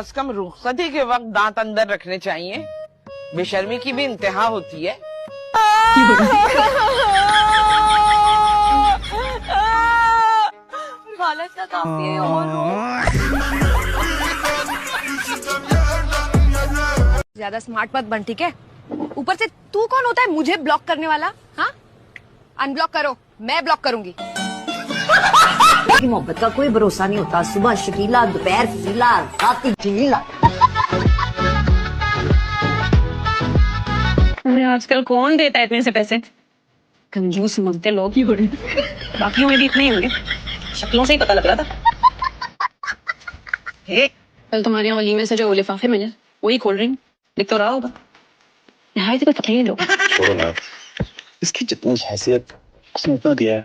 कम से कम रुखसती के वक्त दांत अंदर रखने चाहिए। बेशर्मी की भी इंतहा होती है। हालत का काफी है और ज्यादा स्मार्ट मत बन, ठीक है? ऊपर से तू कौन होता है मुझे ब्लॉक करने वाला? हाँ, अनब्लॉक करो, मैं ब्लॉक करूंगी। मोहब्बत का कोई भरोसा नहीं होता। सुबह शकीला, दोपहर फजीला, रात जमीला। अरे आजकल कौन देता है इतने से पैसे? कंजूस समझते लोग। बाकियों में भी इतने ही होंगे, शक्लों से ही पता लग रहा था। कल तुम्हारे यहाँ वलीमे से जो लिफाफे मिले वही खोल रही हूँ, दिख तो रहा होगा। यहाँ से कोई पता नहीं लोग। छोड़ो ना, इसकी जितनी हैसियत उसने उतना दिया है।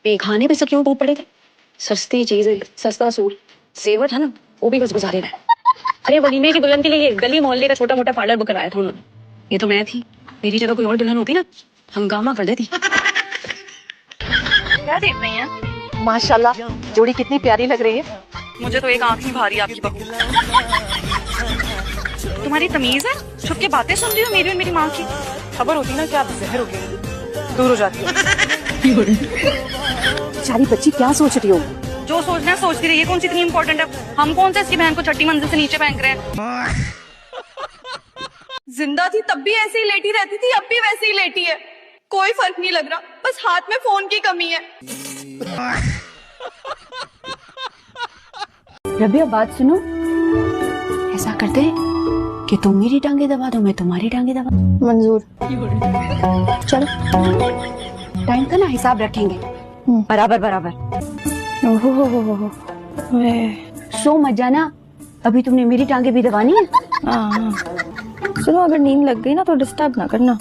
पे खाने पे सब क्यों टूट पड़े थे? सस्ती चीजें, सस्ता सूट, जेवर था ना, वो भी बस गुजारे रहे। अरे वलीमे की दुल्हन के लिए गली मोहल्ले का छोटा मोटा पार्लर बुक कराया था उन्होंने। ये तो मैं थी, मेरी जगह कोई और दुल्हन होती ना, हंगामा कर देती। क्या देख रही हैं? माशाल्लाह, जोड़ी कितनी प्यारी लग रही है। मुझे तो एक आंख ही भारी आपकी बहू। तुम्हारी तमीज है, छुप के बातें सुन रही हो मेरी और मेरी माँ की। खबर होती ना कि आप जहर हो गई, दूर हो जाती हो। बेचारी बच्ची क्या सोच रही हो? जो सोचना है सोचती रही, कौन सी इतनी इम्पोर्टेंट है? हम कौन सा इसकी बहन को छठी मंजिल से नीचे फेंक रहे हैं? जिंदा थी तब भी ऐसे ही लेटी रहती थी, अब भी वैसे ही लेटी है। कोई फर्क नहीं लग रहा, बस हाथ में फोन की कमी है। रबिया बात सुनो, ऐसा करते हैं कि तुम मेरी टांगे दबा दो, मैं तुम्हारी टांगे दबा। मंजूर। चलो टाइम का ना हिसाब रखेंगे, बराबर बराबर। ओहो, सो मत जाना, अभी तुमने मेरी टांगे भी दबानी है। हाँ, सुनो अगर नींद लग गई ना तो डिस्टर्ब ना करना।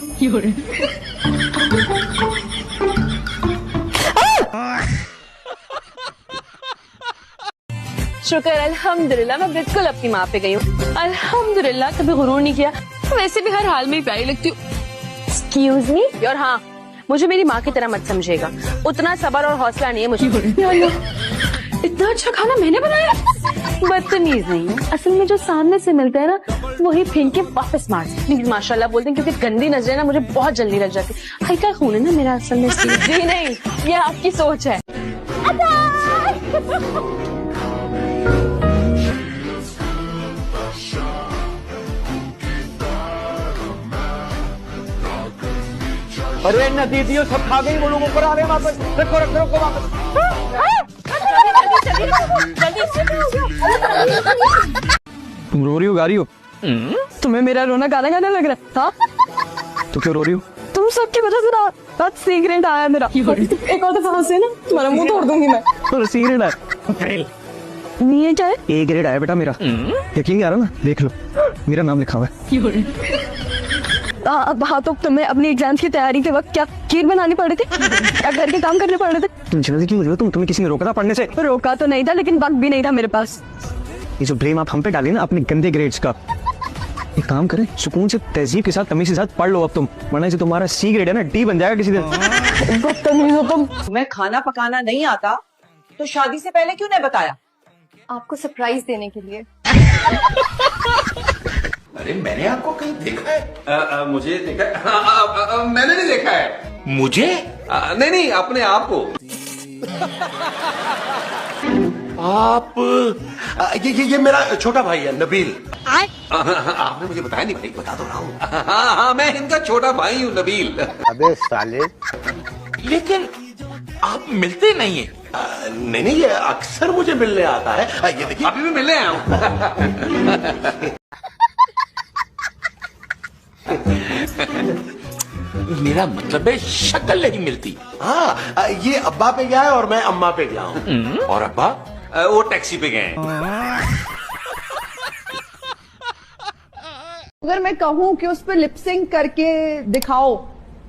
शुक्र अल्हम्दुलिल्लाह, मैं बिल्कुल अपनी माँ पे गई हूँ। अल्हम्दुलिल्लाह, कभी गुरूर नहीं किया। वैसे भी हर हाल में प्यारी लगती हूँ। Excuse me. और हाँ, मुझे मेरी माँ की तरह मत समझेगा, उतना सब्र और हौसला नहीं है मुझे। इतना अच्छा खाना मैंने बनाया? बदतमीज नहीं है, असल में जो सामने से मिलता है ना वही फेंक के वापस मार। प्लीज माशाल्लाह बोलते हैं, क्योंकि गंदी नजरें ना मुझे बहुत जल्दी लग जाती। हल्का खून है ना मेरा असल में। जी नहीं, ये आपकी सोच है। अरे नदीदियों सब खा गई, वो लोग ऊपर आ रहे हैं वापस। रखो वापस। तुम रो रही हो, गा रही हो? तुम्हें मेरा रोना गाना गाना लग रहा है? तो क्यों रो रही हो? तुम सबकी वजह से ना बहुत सीक्रेट आया मेरा। एक और दफा हंसे ना तुम्हारा मुंह तोड़ दूंगी मैं। तो सीक्रेट है। नहीं है क्या है? ए ग्रेड आया बेटा मेरा, यकीन आ रहा ना? देख लो, मेरा नाम लिखा हुआ है। अब हाँ, तो तुम्हें अपनी एग्जाम्स की तैयारी के वक्त क्या खीर बनानी पड़ रही थी? क्या घर के काम करने पड़ रहे थे? तुम जल्दी क्यों हो रही हो? तुम्हें किसी ने रोका था पढ़ने से? रोका तो नहीं था, लेकिन वक्त भी नहीं था मेरे पास। ये जो ब्लेम आप हम पे डाली ना अपने गंदे ग्रेड्स का, एक काम करें, सुकून से तहजीब के साथ तमीज के साथ पढ़ लो अब तुम, वरना जो तुम्हारा सी ग्रेड है ना डी बन जाएगा किसी दिन। बदतमीज हो तुम। तुम्हें खाना पकाना नहीं आता तो शादी से पहले क्यों नहीं बताया? आपको सरप्राइज देने के लिए। अरे मैंने आपको कहीं देखा है? मुझे देखा है? मैंने नहीं देखा है। मुझे? नहीं, अपने आप को। आप ये मेरा छोटा भाई है नबील। आपने मुझे बताया नहीं भाई, बता दो रहा हूँ। हाँ, मैं इनका छोटा भाई हूँ नबील। अबे साले, लेकिन आप मिलते नहीं है। नहीं, ये अक्सर मुझे मिलने आता है। ये देखिए, अभी भी मिलने आया हूँ। मेरा मतलब है शक्ल नहीं मिलती। हाँ, ये अब्बा पे गया है और मैं अम्मा पे गया हूँ। और अब्बा वो टैक्सी पे गए हैं। अगर मैं कहूँ कि उस पर लिपसिंग करके दिखाओ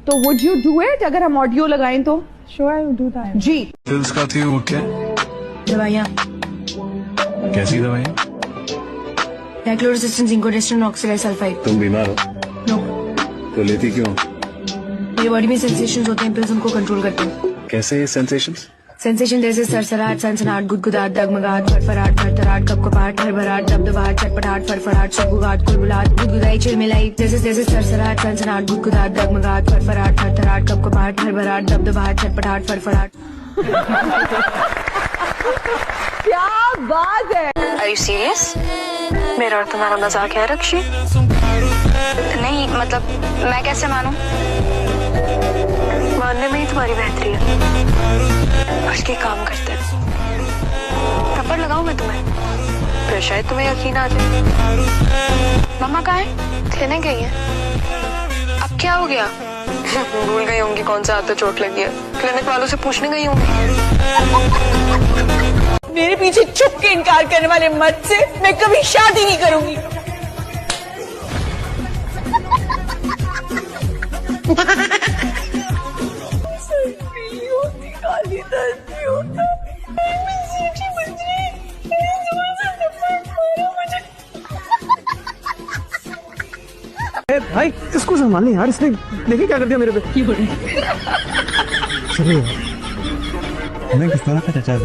तो वुड यू डू इट? अगर हम ऑडियो लगाएं तो Sure, I will do that. जी। पिल्स खाती हो क्या? दवाइयाँ। कैसी दवाइयाँ? डाइक्लोरोसिस्टिन, जिंकोडेस्टिन, ऑक्सैलेट सल्फाइड। तुम बीमार हो? नो। तो लेती क्यों? मेरी बॉडी में सेंसेशंस होते हैं, पिल्स उनको कंट्रोल करते हैं। कैसे ये सेंसेशंस? सेंसेशन जैसे सरसराहट, सनसनाहट, गुदगुदाहट, डगमगाहट, फड़फड़ाहट, थरथराहट, सरसराट कपकपाट हड़बड़ाहट दबदबाहट चटपटाहट फड़फड़ाहट सुगबुगाहट कुलबुलाहट गुदगुदाई चिलमिलाई जैसे जैसे सरसराट सनसनाहट गुदगुदाहट डगमगाहट फड़फड़ाहट थरथराहट कपकपाहट हड़बड़ाहट दबदबाहट चटपटाहट फड़फड़ाहट। क्या बात है। Are you serious? मेरा और तुम्हारा मजाक है रक्षी? नहीं मतलब मैं कैसे मानूं? मानने में ही तुम्हारी बेहतरी है। उसके काम करते हैं। थप्पड़ लगाऊं मैं तुम्हें? फिर शायद तुम्हें यकीन आ जाए। मम्मा कहाँ है? क्लिनिक गई है। अब क्या हो गया? भूल गई होंगी कौन सा हाथ पे चोट लगी है। क्लिनिक वालों से पूछने गई होंगी। मेरे पीछे छुप के इनकार करने वाले मर्द से मैं कभी शादी नहीं करूंगी। भाई इसको संभाल ले यार, इसने देखिए क्या कर दिया मेरे पे। मैं किस तरह का चाचा है?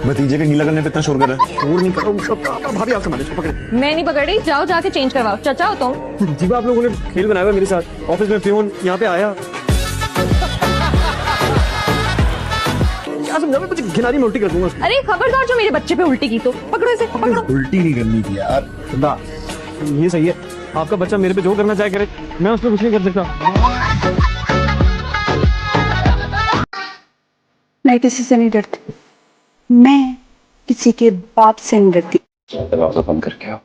भतीजे के गीला करने पे इतना शोर कर रहा है। शोर नहीं करो, भाभी आप संभाले, पकड़े। मैं नहीं पकड़ रही, जाओ जाके चेंज करवाओ। चचा हो तुम? जीवा आप लोगों ने खेल बनाया हुआ मेरे साथ। ऑफिस में प्यून यहाँ पे आया, क्या समझा, मैं मुझे घिनारी में उल्टी कर दूंगा। अरे खबरदार जो मेरे बच्चे पे उल्टी की तो पकड़ो इसे, पकड़ो। उल्टी नहीं करनी थी यार। खुदा, ये सही है, आपका बच्चा मेरे पे जो करना चाहे करे, मैं उसमें कुछ नहीं कर सकता। मैं किसी से नहीं डरती, मैं किसी के बाप से नहीं डरती। दरवाजा बंद करके आओ।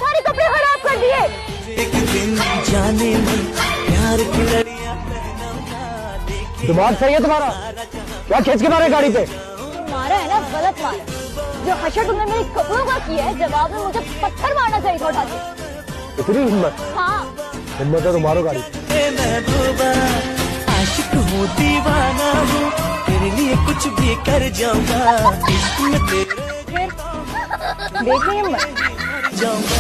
सारे कपड़े खराब कर दिए। एक दिन जाने में प्यार की लड़ियां दिमाग सही है तुम्हारा? क्या खींच के मारे गाड़ी पे? मारा है ना, गलत मारा। जो हशर तुमने मेरे कपड़ों का किया है, जवाब में मुझे पत्थर मारना चाहिए था उठा के। इतनी हिम्मत? हाँ। हिम्मत है तो मारो गाड़ी। महबूबा आशिक हूँ, दीवाना हूँ, तेरे लिए कुछ भी कर जाऊंगा। इश्क में तेरे देख रही हिम्मत। जाऊंगा।